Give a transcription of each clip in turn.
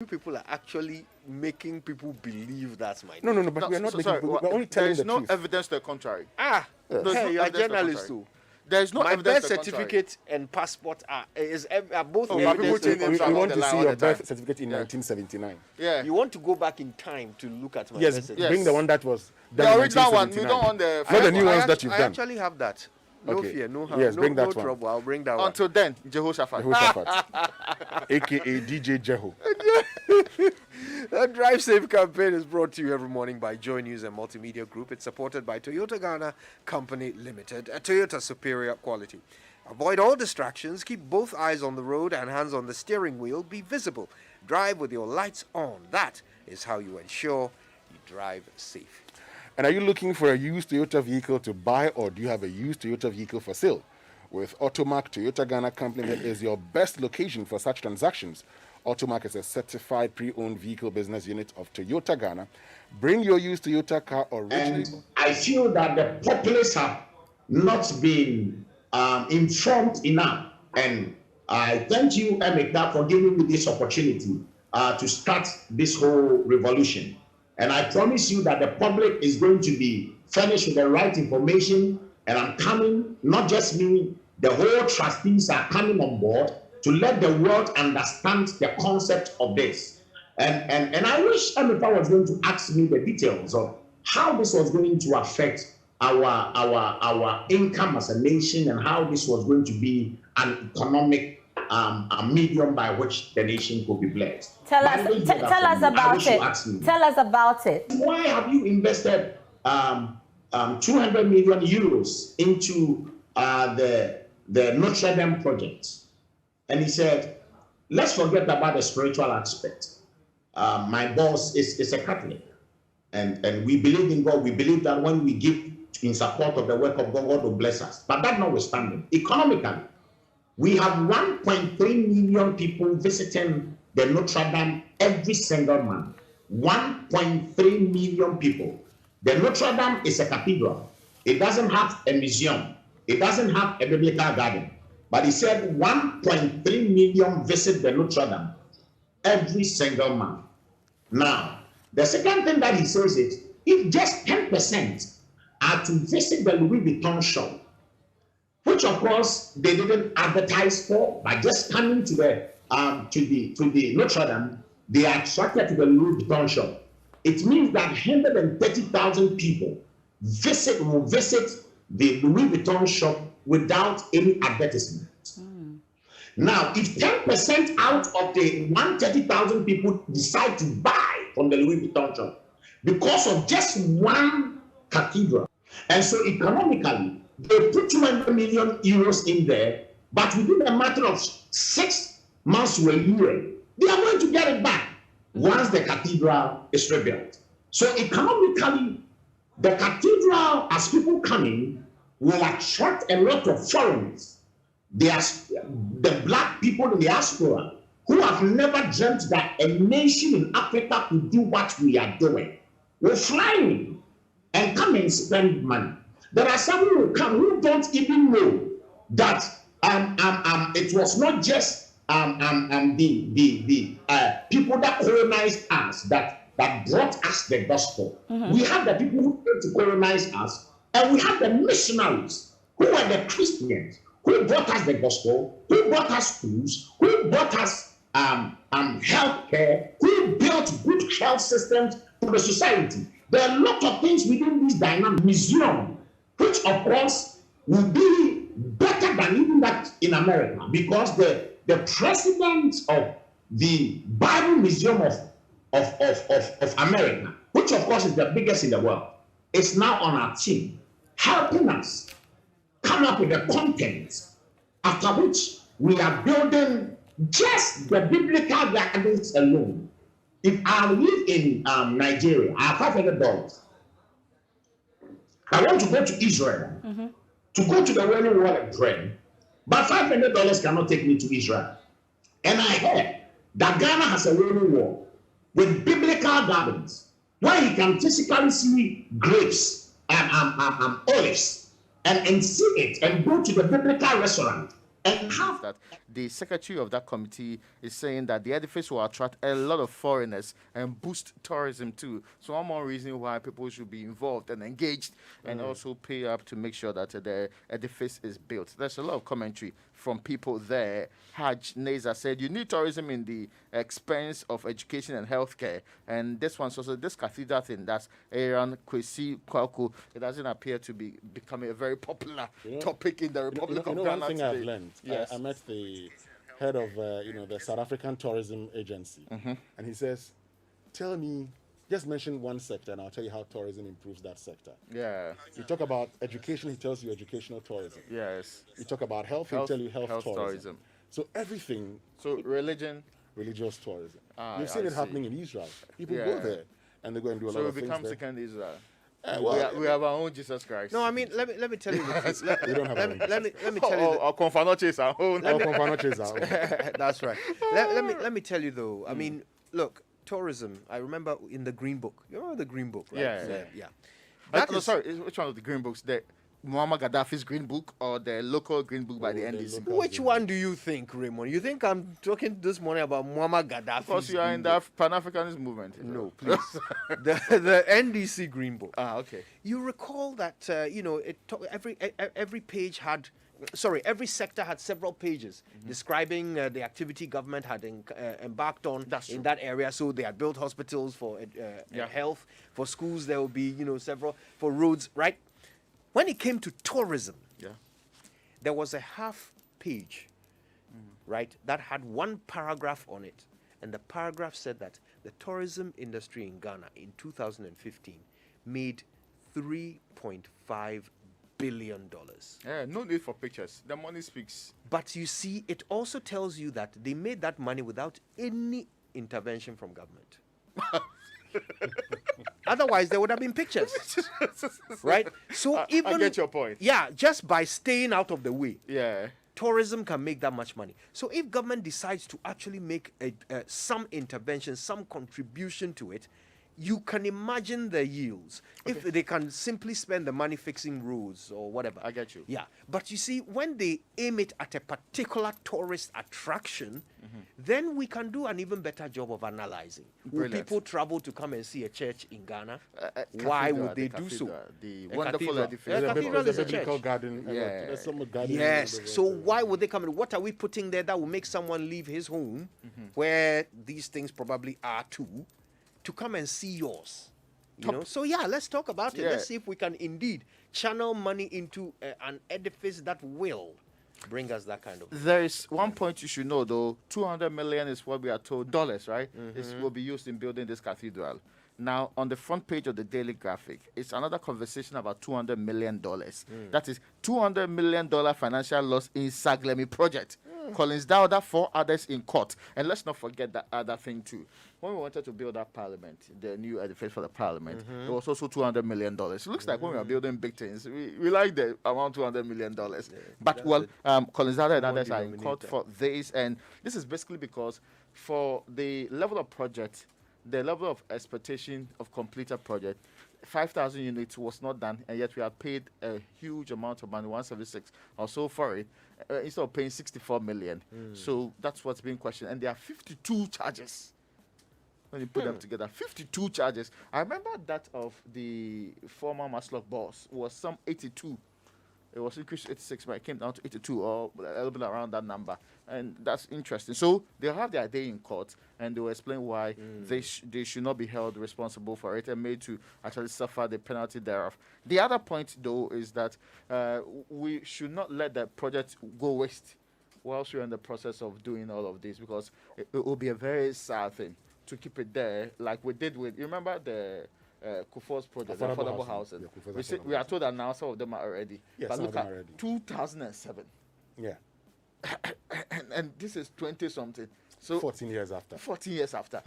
You people are actually making people believe that's my No, name. no, but No, we are not so, making. sorry, We're only there telling is the no truth. evidence to the contrary. Yes. There's Hey, no you are evidence to the journalist contrary. too. There is no My evidence birth to the contrary. certificate and passport are both Oh, but people evidence. change names we along want the to line see all your the time. birth certificate in Yeah. 1979. Yeah. You want to go back in time to look at my birth Yes, certificate? bring the one that was The done in original one. You 1979. don't want the. Not the new ones that you've I done. actually have that. No Okay. fear, no harm, Yes, no, bring that no one. trouble. I'll bring that one. Until then, Jehoshaphat. Jehoshaphat, aka DJ Jeho. The Drive Safe campaign is brought to you every morning by Joy News and Multimedia Group. It's supported by Toyota Ghana Company Limited, a Toyota superior quality. Avoid all distractions, keep both eyes on the road and hands on the steering wheel. Be visible. Drive with your lights on. That is how you ensure you drive safe. And are you looking for a used Toyota vehicle to buy, or do you have a used Toyota vehicle for sale? With Automac Toyota Ghana Company, that is your best location for such transactions. Automac is a certified pre-owned vehicle business unit of Toyota Ghana. Bring your used Toyota car originally. And I feel that the populace have not been informed enough. And I thank you, Emeka, for giving me this opportunity to start this whole revolution. And I promise you that the public is going to be furnished with the right information. And I'm coming, not just me, the whole trustees are coming on board to let the world understand the concept of this. And I wish Emeka was going to ask me the details of how this was going to affect our income as a nation, and how this was going to be an economic a medium by which the nation could be blessed. Tell us about it. Tell us about it. Why have you invested 200 million euros into the Notre Dame project? And he said, let's forget about the spiritual aspect. My boss is a Catholic, and we believe in God. We believe that when we give in support of the work of God, God will bless us. But that notwithstanding, economically, we have 1.3 million people visiting the Notre Dame every single month. 1.3 million people. The Notre Dame is a cathedral. It doesn't have a museum. It doesn't have a biblical garden. But he said 1.3 million visit the Notre Dame every single month. Now, the second thing that he says is, if just 10% are to visit the Louis Vuitton shop, which of course they didn't advertise for, by just coming to the Notre Dame, they are attracted to the Louis Vuitton shop. It means that 130,000 people will visit the Louis Vuitton shop without any advertisement. Now, if 10% out of the 130,000 people decide to buy from the Louis Vuitton shop because of just one cathedral, and so economically, they put 200 million euros in there, but within a matter of 6 months to a year, they are going to get it back once the cathedral is rebuilt. So economically, the cathedral, as people come in, will attract a lot of foreigners. The black people in the diaspora who have never dreamt that a nation in Africa could do what we are doing will fly in and come and spend money. There are some who will come who don't even know that it was not just the people that colonized us that brought us the gospel. We have the people who came to colonize us, and we have the missionaries who were the Christians who brought us the gospel, who brought us schools, who brought us healthcare, who built good health systems for the society. There are a lot of things within this dynamic museum, which of course will be better than even that in America, because the president of the Bible Museum of America, which of course is the biggest in the world, is now on our team, helping us come up with the content after which we are building just the biblical gardens alone. If I live in Nigeria, I have $500. I want to go to Israel to go to the Wailing Wall and pray, but $500 cannot take me to Israel. And I heard that Ghana has a Wailing Wall with biblical gardens where you can physically see grapes and olives and see it and go to the biblical restaurant And how that the secretary of that committee is saying that the edifice will attract a lot of foreigners and boost tourism too. So one more reason why people should be involved and engaged and also pay up to make sure that the edifice is built. There's a lot of commentary from people there. Haj Neza said, you need tourism in the expense of education and healthcare. And this one's also, this cathedral thing, that's Aaron Kwesi Kwaku, it doesn't appear to be becoming a very popular topic in the Republic of Ghana one thing today. I've learned, Yes. I met the head of the South African Tourism Agency, and he says, tell me, just mention one sector and I'll tell you how tourism improves that sector. Yeah. You talk about education, he tells you educational tourism. Yes. You talk about health, he'll tell you health tourism. So everything, So religion. religious tourism. Ah, You've seen I it see. happening in Israel. People Yeah. go there and they go and do a So lot we of things become there. second Israel. Well, we have our own Jesus Christ. No, I mean, let me tell you. we don't have our own let me tell you. Or Confanoches our own. Our Confanoches are- That's right. Let me tell you though. I mean, look, tourism. I remember in the Green Book. You remember the Green Book, right? Yeah. Yeah. That That is- sorry, which one of the green books? The Muammar Gaddafi's green book or the local green book by the the NDC? local- Which one do you think, Raymond? You think I'm talking this morning about Muammar Gaddafi? Because you are in the Pan-Africanist movement. No, please. the NDC Green Book. Ah, okay. You recall that every page had, every sector had several pages describing the activity government had embarked on That's in true. that area. So they had built hospitals for health, for schools. There will be several for roads. Right. When it came to tourism, Yeah. there was a half page, right, that had one paragraph on it. And the paragraph said that the tourism industry in Ghana in 2015 made $3.5 billion. Yeah, no need for pictures. The money speaks. But you see, it also tells you that they made that money without any intervention from government. Otherwise, there would have been pictures. Right? So I even get your point. Yeah, just by staying out of the way, Yeah. tourism can make that much money. So if government decides to actually make some intervention, some contribution to it, you can imagine the yields. If they can simply spend the money fixing roads or whatever. I get you. Yeah. But you see, when they aim it at a particular tourist attraction, then we can do an even better job of analyzing. Will Brilliant. people travel to come and see a church in Ghana? Why Cathedral, would they the do so? cathedral, the A wonderful cathedral. edifice. A cathedral is a biblical church. garden. Yeah. There's some garden Yes. all over So it. why would they come in? What are we putting there that will make someone leave his home, where these things probably are too, to come and see yours? You know. So yeah, let's talk about it. Yeah. Let's see if we can indeed channel money into an edifice that will bring us that kind of. There is one point you should know, though. 200 million is what we are told, dollars, right? This will be used in building this cathedral. Now, on the front page of the Daily Graphic, it's another conversation about $200 million. That is $200 million financial loss in Saglemi project. Collins Dowda, 4 others in court. And let's not forget that other thing, too. When we wanted to build that parliament, the new edifice for the parliament, it was also $200 million. It looks like when we are building big things, we like the amount $200 million. But, well, Collins Dowda and others are in court for this. And this is basically because for the level of project, the level of expectation of completed project, 5,000 units was not done, and yet we have paid a huge amount of money, 176 or so for it, instead of paying 64 million. So that's what's being questioned. And there are 52 charges. When you put them together, 52 charges. I remember that of the former Maslock boss was some 82. It was increased to 86, but it came down to 82 or a little bit around that number. And that's interesting. So they'll have their day in court and they'll explain why they should not be held responsible for it and made to actually suffer the penalty thereof. The other point, though, is that we should not let the project go waste whilst we're in the process of doing all of this, because it will be a very sad thing to keep it there, like we did with, you remember the Kufuor's project, the affordable housing. Yeah, Kufuor's We affordable we are told that now some of them are already. Yeah, but some of look them at are ready. 2007. Yeah, and this is 20 something. So 14 years after. 14 years after.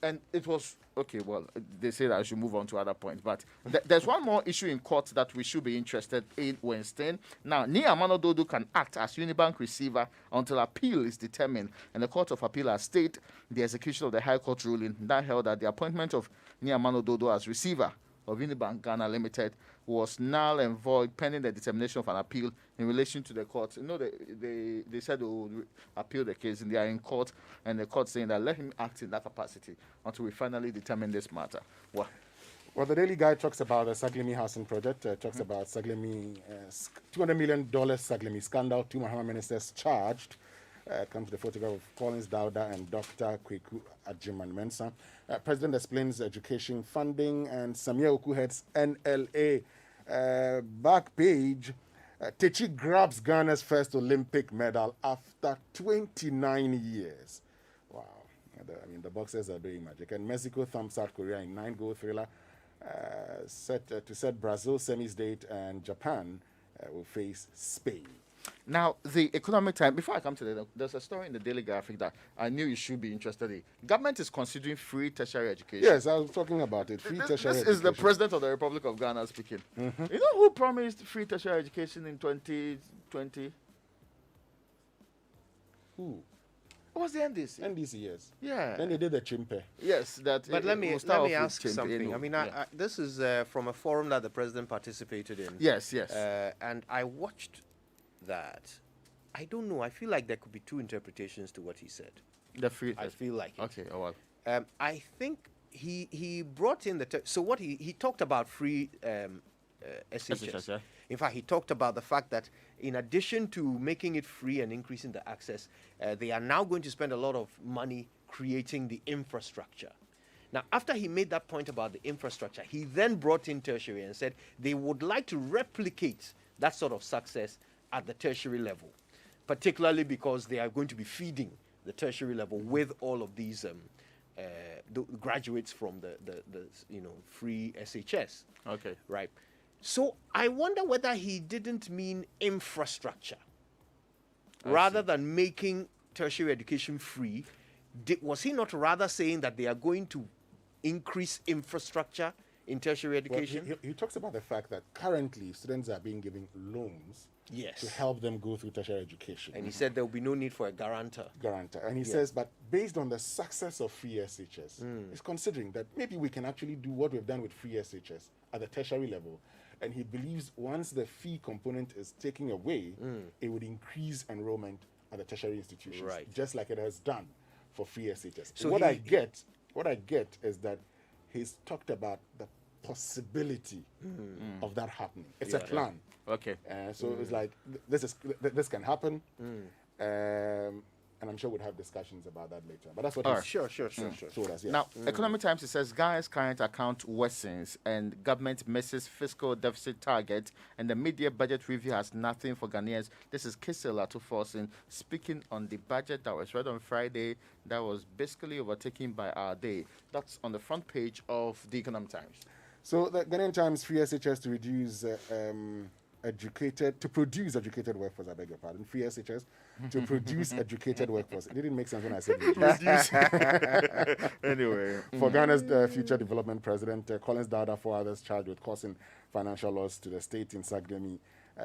And it was, okay, well, they say that I should move on to other points. But there's one more issue in court that we should be interested in, Winston. Now, Niamano Dodo can act as Unibank receiver until appeal is determined. And the Court of Appeal has stayed the execution of the High Court ruling that held that the appointment of Niamano Dodo as receiver of Unibank Ghana Limited was null and void pending the determination of an appeal in relation to the court. You know, they said they would appeal the case, and they are in court, and the court saying that let him act in that capacity until we finally determine this matter. Well, the Daily Guide talks about the Saglemi housing project, talks about Saglemi, $200 million Saglemi scandal, 2 Mahama ministers charged. Comes the photograph of Collins Dowda and Dr. Kweku Ajiman Mensah. President explains education funding, and Samia Oku heads NLA. Back page, Techi grabs Ghana's first Olympic medal after 29 years. Wow. The boxers are doing magic. And Mexico thumped South Korea in 9-goal thriller. Set to set Brazil semis date, and Japan will face Spain. Now, the Economic Times, before I come to that, there's a story in the Daily Graphic that I knew you should be interested in. Government is considering free tertiary education. Yes, I was talking about it. Free tertiary education. This is the President of the Republic of Ghana speaking. You know who promised free tertiary education in 2020? Who? It was the NDC. NDC, yes. Yeah. Then they did the chimpe. Yes, that. But let me ask something. Anyway. I mean, this is from a forum that the president participated in. Yes. And I watched that. I don't know. I feel like there could be two interpretations to what he said. The free. I feel like it. Okay. Oh well. I think he brought in so what he talked about free SHS. Yeah. In fact, he talked about the fact that in addition to making it free and increasing the access, they are now going to spend a lot of money creating the infrastructure. Now, after he made that point about the infrastructure, he then brought in tertiary and said they would like to replicate that sort of success at the tertiary level, particularly because they are going to be feeding the tertiary level with all of these the graduates from the free SHS. Okay. Right. So I wonder whether he didn't mean infrastructure rather than making tertiary education free. Was he not rather saying that they are going to increase infrastructure in tertiary education? Well, he talks about the fact that currently students are being given loans Yes. to help them go through tertiary education. And he said there will be no need for a guarantor. And he says, but based on the success of free SHS, he's considering that maybe we can actually do what we've done with free SHS at the tertiary level. And he believes once the fee component is taken away, it would increase enrollment at the tertiary institutions, Right. just like it has done for free SHS. So what I get is that he's talked about the possibility of that happening. It's a plan. Okay. So it's like this can happen, and I'm sure we'll have discussions about that later. But that's what he's Sure. told us. Yes. Now, Economic Times, it says Ghana's current account worsens and government misses fiscal deficit target, and the mid-year budget review has nothing for Ghanaians. This is Kisela Tuforsin speaking on the budget that was read on Friday that was basically overtaken by our day. That's on the front page of the Economic Times. So the Ghanaian Times free SHS to produce educated workforce, I beg your pardon, free SHS to produce educated workforce. It didn't make sense when I said produce. Anyway. For Ghana's future development president, Collins Dowda, 4 others charged with causing financial loss to the state in Saglemi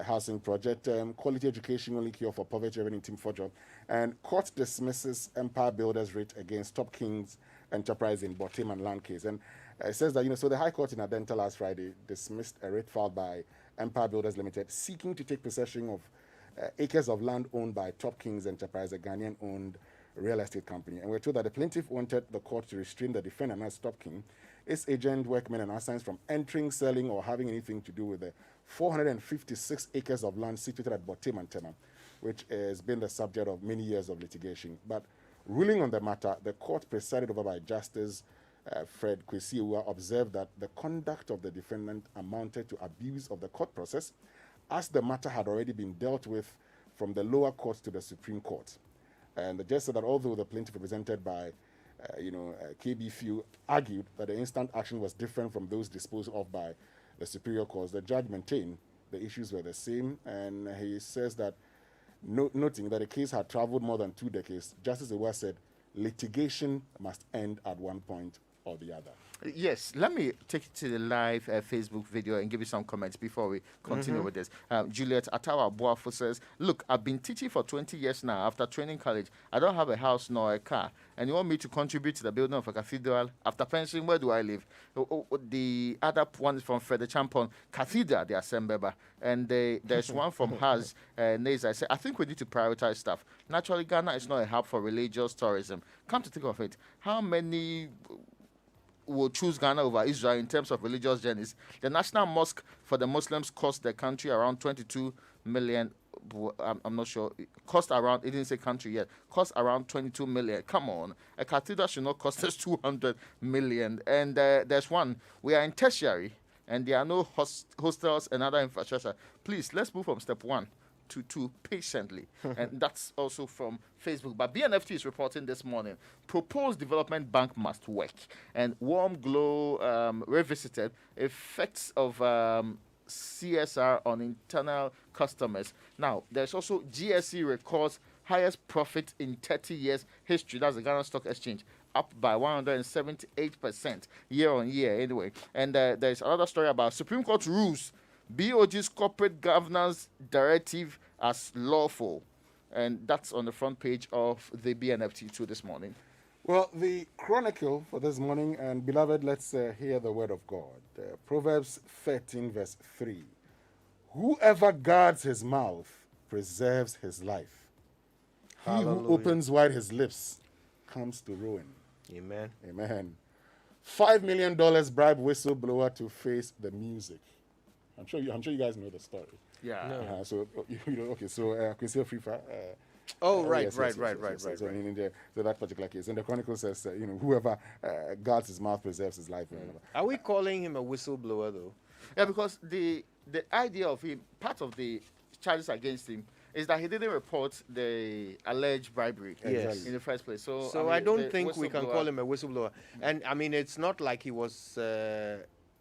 housing project. Quality education only cure for poverty, revenue team for job. And court dismisses Empire Builders writ against Top Kings Enterprise in Boteman land case. And it says that, so the High Court in Adenta last Friday dismissed a writ filed by Empire Builders Limited seeking to take possession of acres of land owned by Top Kings Enterprise, a Ghanaian-owned real estate company. And we're told that the plaintiff wanted the court to restrain the defendant as Top King, its agent, workmen, and assigns from entering, selling, or having anything to do with the 456 acres of land situated at Botem and Tema, which has been the subject of many years of litigation. But ruling on the matter, the court presided over by Justice Fred Kwesiwa observed that the conduct of the defendant amounted to abuse of the court process, as the matter had already been dealt with from the lower court to the Supreme Court. And the judge said that although the plaintiff represented by KB Few argued that the instant action was different from those disposed of by the Superior Courts, the judge maintained the issues were the same, and he says that noting that the case had traveled more than 2 decades, Justice Ewa said litigation must end at one point or the other. Yes, let me take you to the live Facebook video and give you some comments before we continue with this. Juliet Atawa Boafo says, look, I've been teaching for 20 years now. After training college, I don't have a house nor a car. and you want me to contribute to the building of a cathedral after pension, where do I live? The other one is from Fred Champon Cathedral, the Assembly, and there's one from Haz Neza. I say, I think we need to prioritize stuff. Naturally, Ghana is not a hub for religious tourism. Come to think of it, how many will choose Ghana over Israel in terms of religious journeys? The National Mosque for the Muslims cost the country around 22 million. I'm not sure. It cost around, it didn't say country yet, cost around 22 million. Come on. A cathedral should not cost us 200 million. And there's one. We are in tertiary and there are no hostels and other infrastructure. Please, let's move from step 1 to 2 patiently. And that's also from Facebook. But BNFT is reporting this morning, proposed development bank must work. And Warm Glow revisited effects of CSR on internal customers. Now, there's also GSE records highest profit in 30 years history. That's the Ghana Stock Exchange, up by 178% year on year anyway. And there's another story about Supreme Court rules BOG's corporate governance directive as lawful. And that's on the front page of the BNFT2 this morning. Well, the chronicle for this morning, and beloved, let's hear the word of God. Proverbs 13, verse 3. Whoever guards his mouth preserves his life. Hallelujah. He who opens wide his lips comes to ruin. Amen. Amen. $5 million bribe whistleblower to face the music. I'm sure you guys know the story. Yeah. No. So okay. So Quincy Frifa. Right. So that particular case, and the Chronicle says, whoever guards his mouth preserves his life. Are we calling him a whistleblower though? Yeah, because the idea of him, part of the charges against him, is that he didn't report the alleged bribery Yes. in the first place. So So I don't think we can call him a whistleblower. And I mean, it's not like he was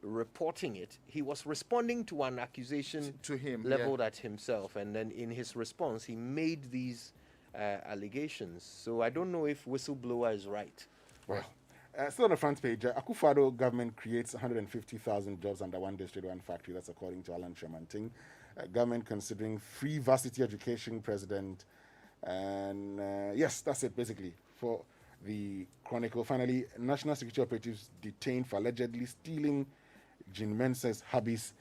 reporting it. He was responding to an accusation to him leveled at himself, and then in his response, he made these allegations. So I don't know if whistleblower is right. Well, still on the front page, Akufo-Addo government creates 150,000 jobs under one district, one factory. That's according to Alan Tremanting. Government considering free varsity education, president. And yes, that's it basically for the Chronicle. Finally, national security operatives detained for allegedly stealing Jean Mensah's hubby's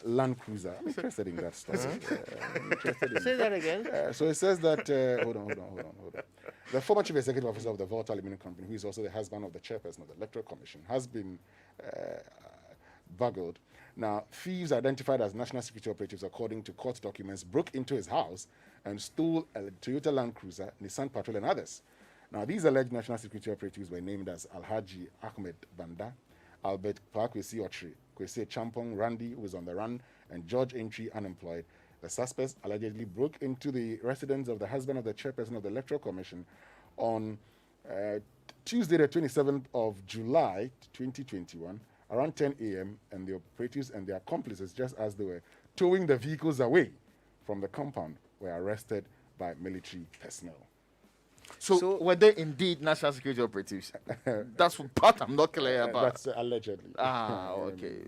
Land Cruiser. I'm interested in that story. Say that again. So it says that, hold on. The former chief executive officer of the Volta Aluminum Company, who is also the husband of the chairperson of the Electoral Commission, has been burgled. Now, thieves identified as national security operatives, according to court documents, broke into his house and stole a Toyota Land Cruiser, Nissan Patrol, and others. Now, these alleged national security operatives were named as Alhaji Ahmed Banda, Albert Pakwesi Ochre, Kwesi Champong Randy, who was on the run, and George Entry, unemployed. The suspects allegedly broke into the residence of the husband of the chairperson of the Electoral Commission on Tuesday, the 27th of July, 2021, around 10 a.m., and the operatives and their accomplices, just as they were towing the vehicles away from the compound, were arrested by military personnel. So were they indeed national security operatives? That's what part I'm not clear about. That's allegedly. Okay.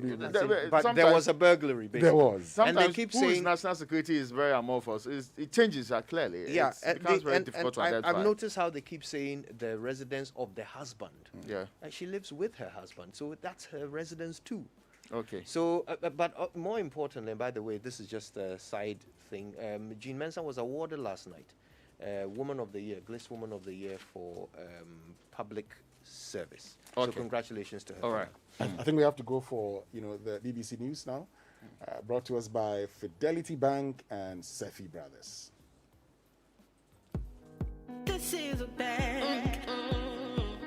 But there was a burglary, basically. There was. Sometimes And they keep who is saying national security is very amorphous. It changes clearly. Yeah, It becomes very difficult to identify. I've noticed how they keep saying the residence of the husband. Yeah. And she lives with her husband, so that's her residence too. Okay. So, but more importantly, by the way, this is just a side thing. Jean Mensah was awarded last night, Woman of the Year, Gliss Woman of the Year for public service. Okay. So congratulations to her. All right. I think we have to go for the BBC News now, brought to us by Fidelity Bank and Sefi Brothers. This is a bank,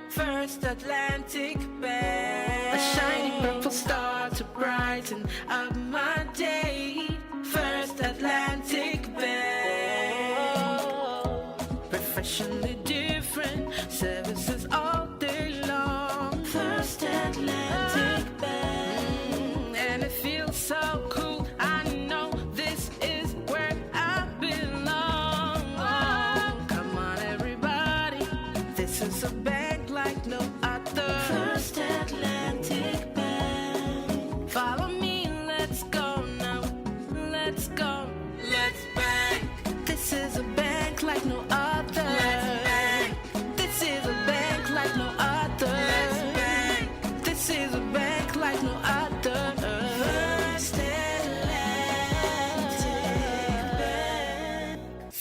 First Atlantic Bank, a shiny purple star to brighten up my day. First Atlantic Bank, professionally different services all day long. First Atlantic Bank, and it feels so cool. I know this is where I belong. Oh, come on, everybody, this is a bank like no other. First Atlantic Bank, follow me, let's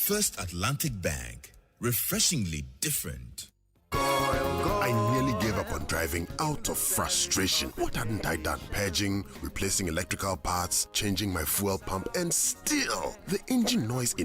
First Atlantic Bank. Refreshingly different. I nearly gave up on driving out of frustration. What hadn't I done? Purging, replacing electrical parts, changing my fuel pump, and still the engine noise in